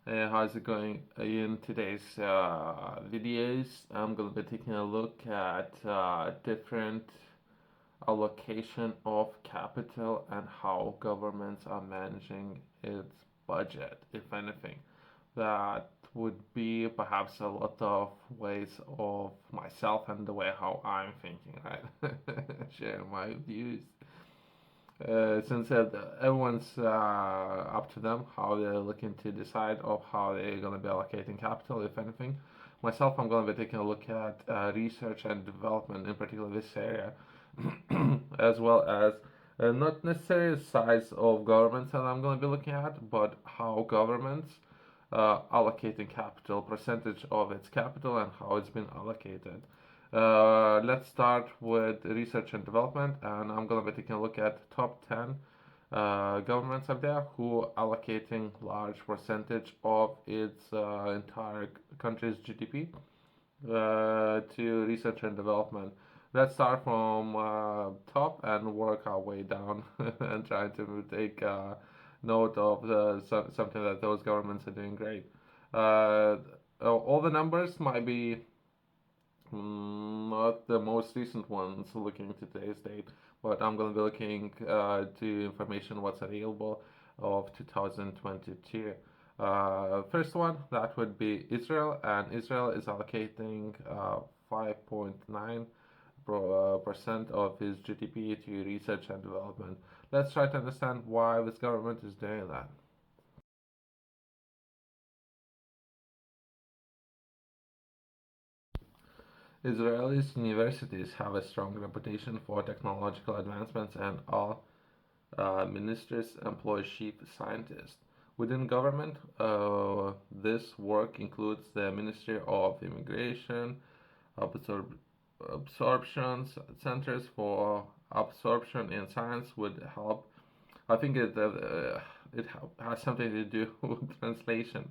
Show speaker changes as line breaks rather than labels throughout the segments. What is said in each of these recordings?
Hey, how's it going? In today's videos, I'm going to be taking a look at different allocation of capital and how governments are managing its budget, if anything. That would be perhaps a lot of ways of myself and the way how I'm thinking, right? Share my views since everyone's up to them how they're looking to decide of how they're going to be allocating capital, if anything. Myself, I'm going to be taking a look at research and development, in particular this area, as well as not necessarily the size of governments that I'm going to be looking at, but how governments allocating capital, percentage of its capital, and how it's been allocated. Let's start with research and development, and I'm going to be taking a look at top 10 governments out there who allocating large percentage of its entire country's GDP to research and development. Let's start from top and work our way down and try to take note of something that those governments are doing great. Uh, all the numbers might be not the most recent ones looking to today's date, but I'm going to be looking to information what's available of 2022. First one, that would be Israel, and Israel is allocating 5.9% of its GDP to research and development. Let's try to understand why this government is doing that. Israelis universities have a strong reputation for technological advancements, and all ministers employ chief scientists. Within government, this work includes the Ministry of Immigration, absorb- absorption centers for absorption in science would help. I think it has something to do with translation.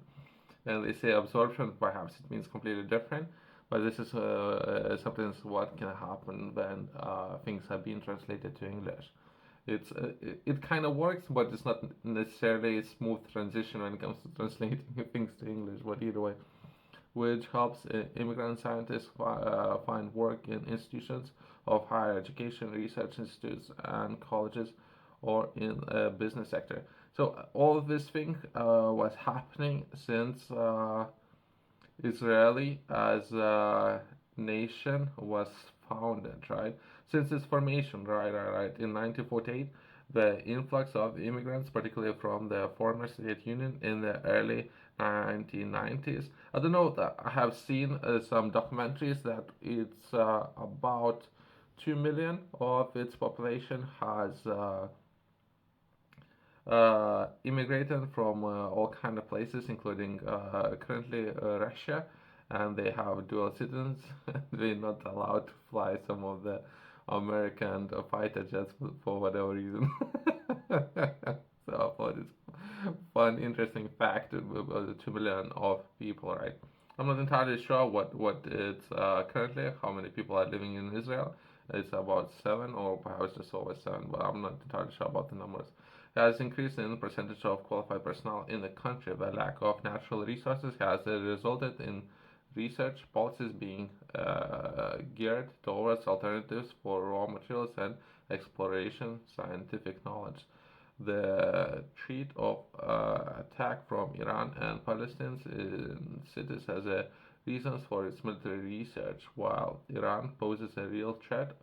And they say absorption, perhaps it means completely different, but this is something what can happen when things have been translated to English. It kind of works, but it's not necessarily a smooth transition when it comes to translating things to English. But either way, which helps immigrant scientists find work in institutions of higher education, research institutes, and colleges, or in a business sector. So all of this thing was happening since Israeli as a nation was founded, right? Since its formation, right, in 1948, the influx of immigrants, particularly from the former Soviet Union in the early 1990s. I don't know that I have seen some documentaries that it's about 2 million of its population has immigrated from all kind of places, including currently Russia, and they have dual citizens. They're not allowed to fly some of the American fighter jets for whatever reason. So I thought it's fun, interesting fact about the 2 million of people, right? I'm not entirely sure what it's currently, how many people are living in Israel. It's about seven or perhaps just over seven, but I'm not entirely sure about the numbers has increased in the percentage of qualified personnel in the country. The lack of natural resources has resulted in research policies being geared towards alternatives for raw materials and exploration scientific knowledge. The threat of attack from Iran and Palestine cities as a reasons for its military research. While Iran poses a real threat,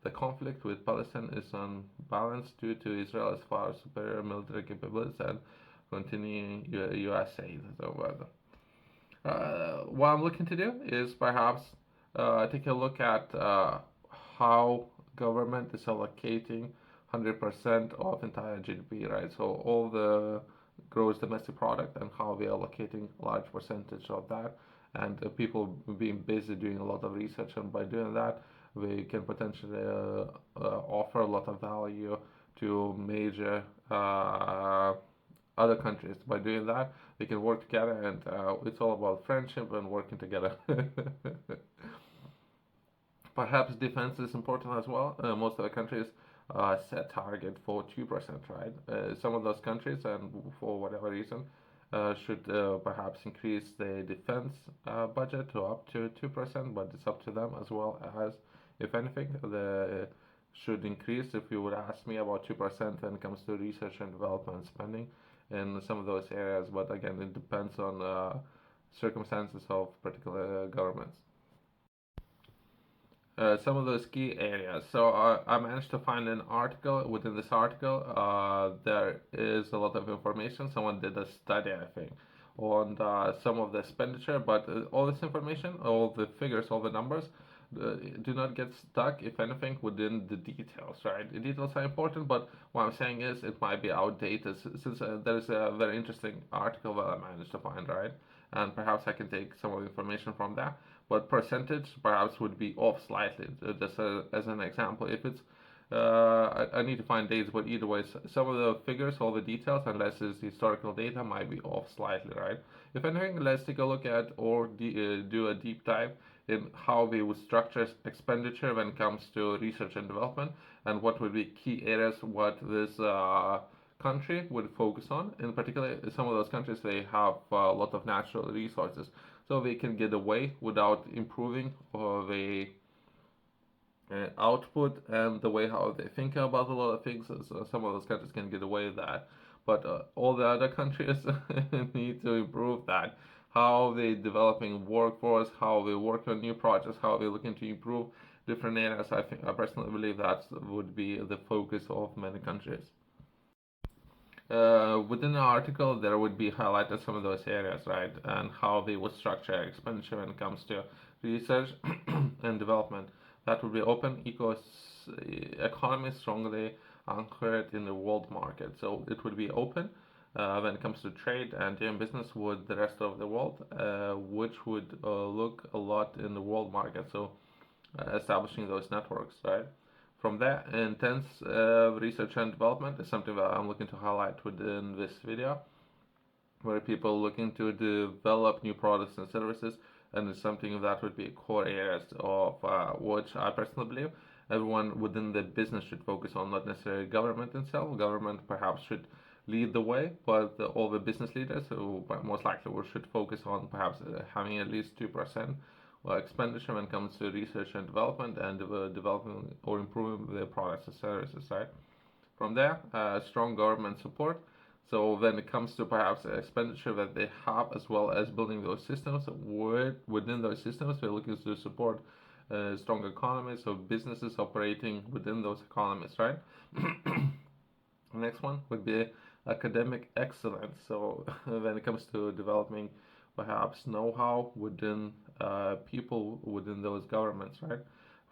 the conflict with Palestine is unbalanced due to Israel's far superior military capabilities and continuing U.S. aid. So, what I'm looking to do is perhaps take a look at how government is allocating 100% of entire GDP, right? So all the gross domestic product and how we are allocating a large percentage of that, and people being busy doing a lot of research, and by doing that, we can potentially offer a lot of value to major other countries. By doing that, we can work together, and it's all about friendship and working together. Perhaps defense is important as well. Most of the countries set target for 2%, right? Some of those countries, and for whatever reason, should perhaps increase the defense budget to up to 2%, but it's up to them as well as, if anything, the should increase, if you would ask me, about 2% when it comes to research and development spending in some of those areas. But again, it depends on circumstances of particular governments. Some of those key areas. So I managed to find an article. Within this article, there is a lot of information. Someone did a study, I think, on some of the expenditure, but all this information, all the figures, all the numbers, do not get stuck, if anything, within the details, right? The details are important, but what I'm saying is it might be outdated, since there's a very interesting article that I managed to find, right? And perhaps I can take some of the information from that, but percentage perhaps would be off slightly. Just as an example, if it's I need to find dates, but either way, some of the figures, all the details, unless it's historical data, might be off slightly, right? If anything, let's take a look at or do a deep dive in how we would structure expenditure when it comes to research and development, and what would be key areas what this country would focus on. In particular, some of those countries, they have a lot of natural resources, so they can get away without improving the output and the way how they think about a lot of things. So some of those countries can get away with that, but all the other countries need to improve that. How they developing workforce, how they work on new projects, how they looking to improve different areas. I personally believe that would be the focus of many countries. Within the article, there would be highlighted some of those areas, right, and how they would structure expenditure when it comes to research and development. That would be open economy strongly anchored in the world market. So it would be open when it comes to trade and doing business with the rest of the world, which would look a lot in the world market. So establishing those networks, right? From there, intense research and development is something that I'm looking to highlight within this video, where people looking to develop new products and services, and it's something that would be core areas of which I personally believe everyone within the business should focus on, not necessarily government itself. Government perhaps should lead the way, but all the business leaders who most likely should focus on perhaps having at least 2% expenditure when it comes to research and development, and developing or improving their products and services, right? From there, strong government support. So when it comes to perhaps expenditure that they have, as well as building those systems, within those systems, they're looking to support strong economies, so businesses operating within those economies, right? Next one would be academic excellence. So when it comes to developing perhaps know-how within people within those governments, right?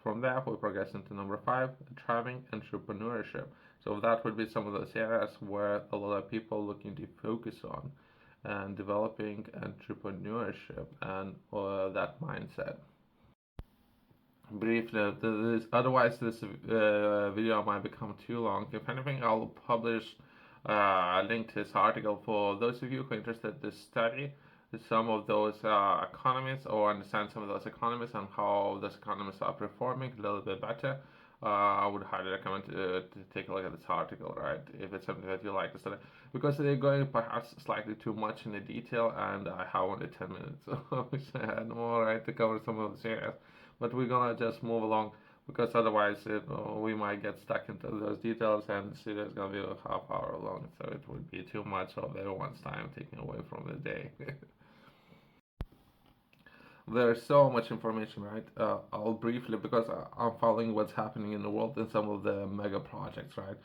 From there, we progress into number 5, thriving entrepreneurship. So that would be some of those areas where a lot of people looking to focus on and developing entrepreneurship and that mindset. Briefly, otherwise this video might become too long. If anything, I'll publish a link to this article for those of you who are interested to study some of those economies, or understand some of those economies and how those economies are performing a little bit better. I would highly recommend to take a look at this article, right? If it's something that you like to study, because they're going perhaps slightly too much in the detail, and I have only 10 minutes, so I wish I had more, right, to cover some of those areas. But we're gonna just move along, because otherwise we might get stuck into those details, and see there's gonna be a half hour long, so it would be too much of everyone's time taken away from the day. There's so much information, right? I'll briefly, because I'm following what's happening in the world in some of the mega projects, right?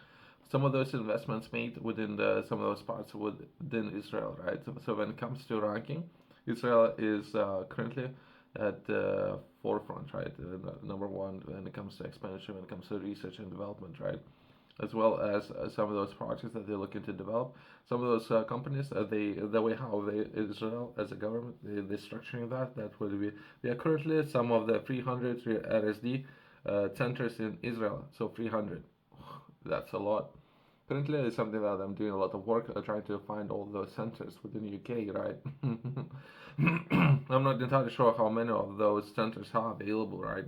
Some of those investments made within some of those parts within Israel, right? So when it comes to ranking, Israel is currently at the forefront, right? Number one when it comes to expenditure, when it comes to research and development, right? As well as some of those projects that they're looking to develop. Some of those companies, the way how Israel as a government, they're structuring that will be, they are currently some of the 300 RSD centers in Israel. So 300, that's a lot. Currently, it's something that I'm doing a lot of work trying to find all those centers within the UK, right? I'm not entirely sure how many of those centers are available, right?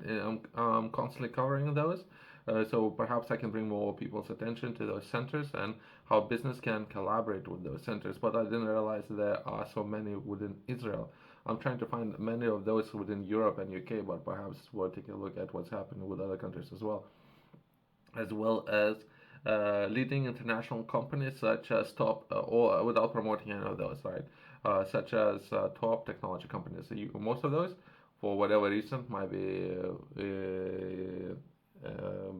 I'm constantly covering those, So perhaps I can bring more people's attention to those centers and how business can collaborate with those centers. But I didn't realize there are so many within Israel. I'm trying to find many of those within Europe and UK, but perhaps we'll take a look at what's happening with other countries as well as leading international companies such as top, or without promoting any of those, right? Such as top technology companies. So most of those, for whatever reason, might be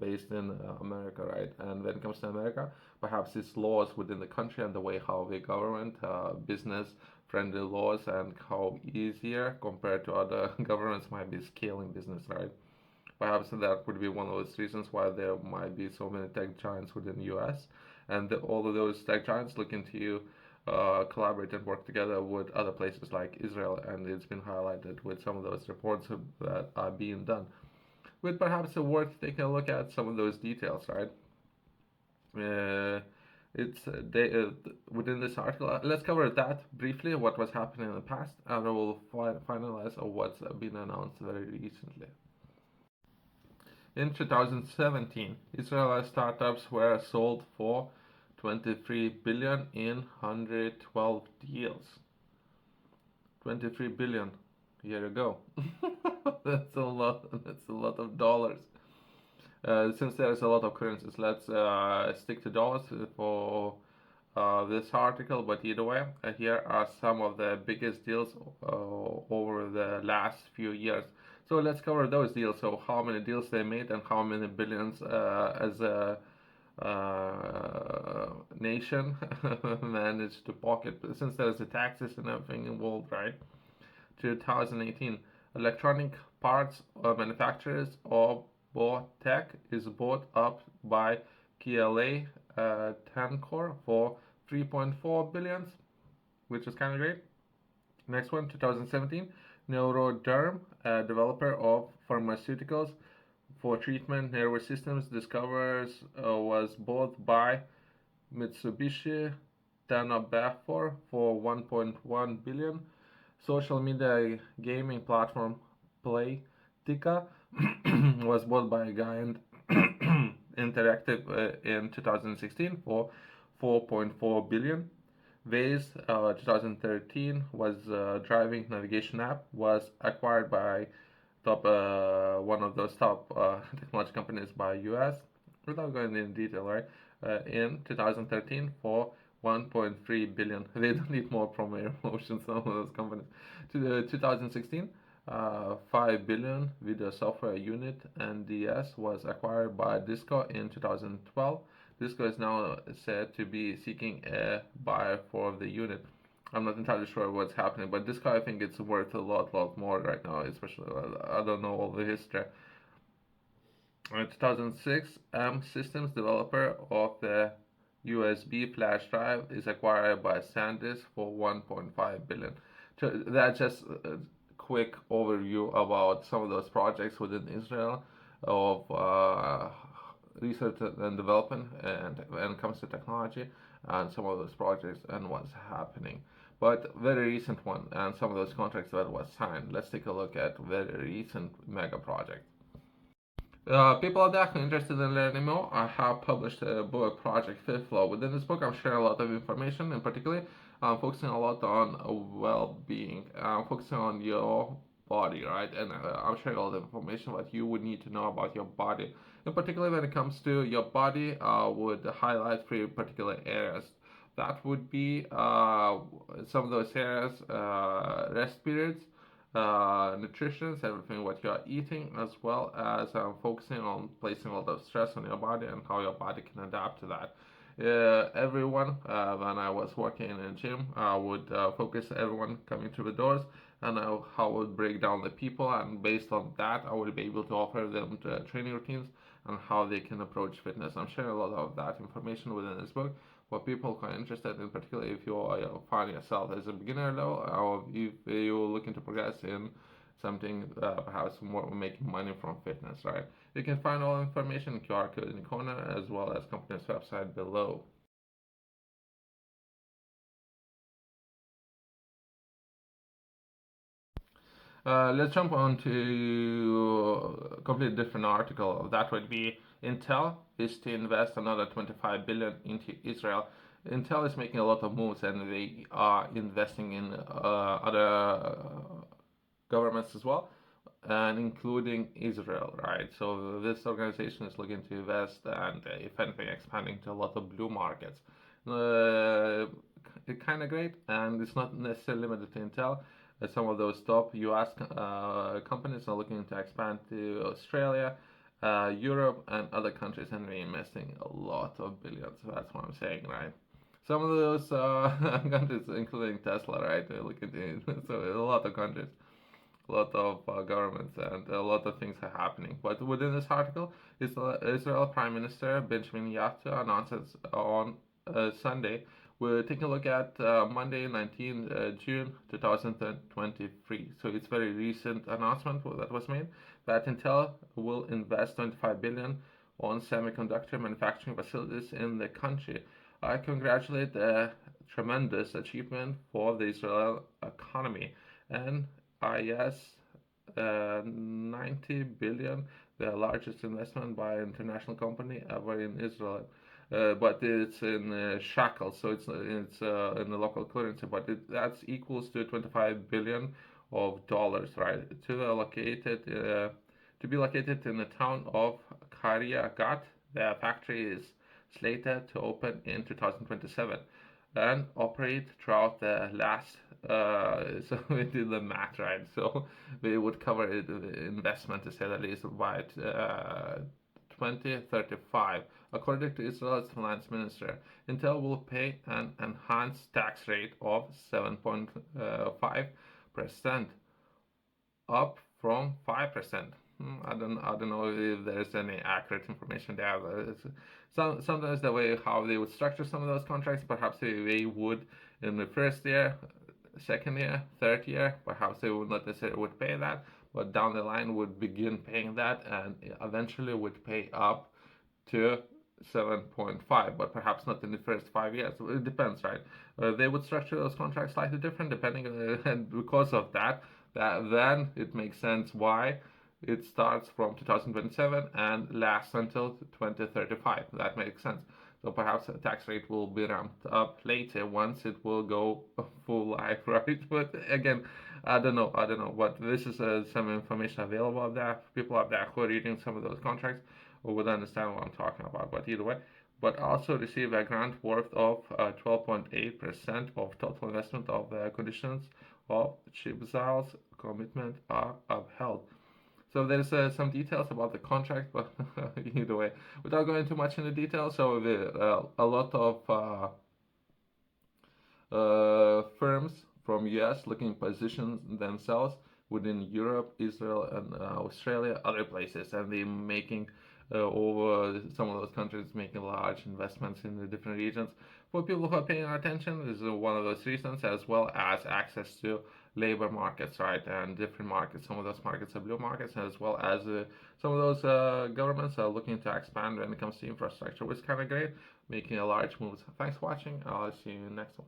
based in America, right? And when it comes to America, perhaps it's laws within the country and the way how the government, business friendly laws, and how easier compared to other governments might be scaling business, right? Perhaps that could be one of those reasons why there might be so many tech giants within the US, and all of those tech giants looking to collaborate and work together with other places like Israel, and it's been highlighted with some of those reports that are being done. With perhaps worth taking a look at some of those details, right? Uh, it's within this article. Let's cover that briefly, what was happening in the past, and we'll finalize on what's been announced very recently. In 2017, Israeli startups were sold for 23 billion in 112 deals. 23 billion a year ago. That's a lot. That's a lot of dollars. Since there's a lot of currencies, let's stick to dollars for this article. But either way, here are some of the biggest deals over the last few years. So let's cover those deals. So how many deals they made and how many billions as a nation managed to pocket. Since there's the taxes and everything involved, right? 2018, electronic parts manufacturers of Tech is bought up by KLA Tencor for 3.4 billion, which is kind of great. Next one, 2017, Neuroderm, a developer of pharmaceuticals for treatment nervous systems, discovers was bought by Mitsubishi Tanabe for 1.1 billion. Social media gaming platform Playtika was bought by Giant Interactive in 2016 for 4.4 billion. Waze 2013 was driving navigation app was acquired by top one of those top technology companies by US without going into detail, right? In 2013 for 1.3 billion. They don't need more promotion, some of those companies. To 2016, 5 billion video software unit NDS was acquired by Disco in 2012. Disco is now said to be seeking a buyer for the unit. I'm not entirely sure what's happening, but Disco, I think it's worth a lot more right now, especially I don't know all the history. In 2006, M Systems, developer of the USB flash drive, is acquired by SanDisk for 1.5 billion. So that's just a quick overview about some of those projects within Israel of research and development and when it comes to technology and some of those projects and what's happening. But very recent one and some of those contracts that was signed. Let's take a look at very recent mega projects. People are definitely interested in learning more. I have published a book, Project Fifth Flow. Within this book, I'm sharing a lot of information, and particularly, I'm focusing a lot on well-being. I'm focusing on your body, right? And I'm sharing all the information that you would need to know about your body. In particular, when it comes to your body, I would highlight three particular areas. That would be some of those areas, rest periods, nutrition, everything what you are eating, as well as focusing on placing a lot of stress on your body and how your body can adapt to that. Everyone, when I was working in a gym, I would focus everyone coming through the doors and how I would break down the people, and based on that, I would be able to offer them training routines and how they can approach fitness. I'm sharing a lot of that information within this book for people who are interested, in particular if you are finding yourself as a beginner level or if you're looking to progress in something perhaps more making money from fitness, right? You can find all information in QR code in the corner as well as company's website below. Let's jump on to a completely different article. That would be Intel is to invest another 25 billion into Israel. Intel is making a lot of moves, and they are investing in other governments as well, and including Israel, right? So this organization is looking to invest and, if anything, expanding to a lot of blue markets. Uh, Kind of great, and it's not necessarily limited to Intel. Some of those top US companies are looking to expand to Australia, Europe, and other countries, and we're investing a lot of billions. That's what I'm saying, right? Some of those countries, including Tesla, right? Look at it. So a lot of countries, a lot of governments, and a lot of things are happening. But within this article, Israel Prime Minister Benjamin Netanyahu announces on Sunday. We're taking a look at Monday, 19 June 2023. So it's a very recent announcement that was made that Intel will invest 25 billion on semiconductor manufacturing facilities in the country. I congratulate the tremendous achievement for the Israel economy, and IS 90 billion, the largest investment by an international company ever in Israel. But it's in shekels, so it's in the local currency. But that's equals to 25 billion of dollars, right? To be located in the town of Kiryat. The factory is slated to open in 2027 and operate throughout the last. So we did the math, right? So we would cover the investment, to say the least, by 2035. According to Israel's finance minister, Intel will pay an enhanced tax rate of 7.5%, up from 5%. I don't know if there's any accurate information there. Sometimes the way how they would structure some of those contracts, perhaps they would in the first year, second year, third year, perhaps they would not necessarily would pay that, but down the line would begin paying that, and eventually would pay up to 7.5, but perhaps not in the first 5 years. It depends, right? They would structure those contracts slightly different depending on, and because of that, then it makes sense why it starts from 2027 and lasts until 2035. That makes sense. So perhaps the tax rate will be ramped up later once it will go full life, right? But again, I don't know. But this is some information available out there. People out there who are reading some of those contracts would understand what I'm talking about. But either way, but also receive a grant worth of 12.8% of total investment of the conditions of Chibzal's commitment are upheld. So there's some details about the contract, but either way, without going too much into detail, so a lot of firms from US looking position themselves within Europe, Israel, and Australia, other places, and they're making over some of those countries making large investments in the different regions. For people who are paying attention, this is one of those reasons, as well as access to labor markets, right, and different markets. Some of those markets are blue markets, as well as some of those governments are looking to expand when it comes to infrastructure, which is kind of great, making a large move. Thanks for watching. I'll see you next one.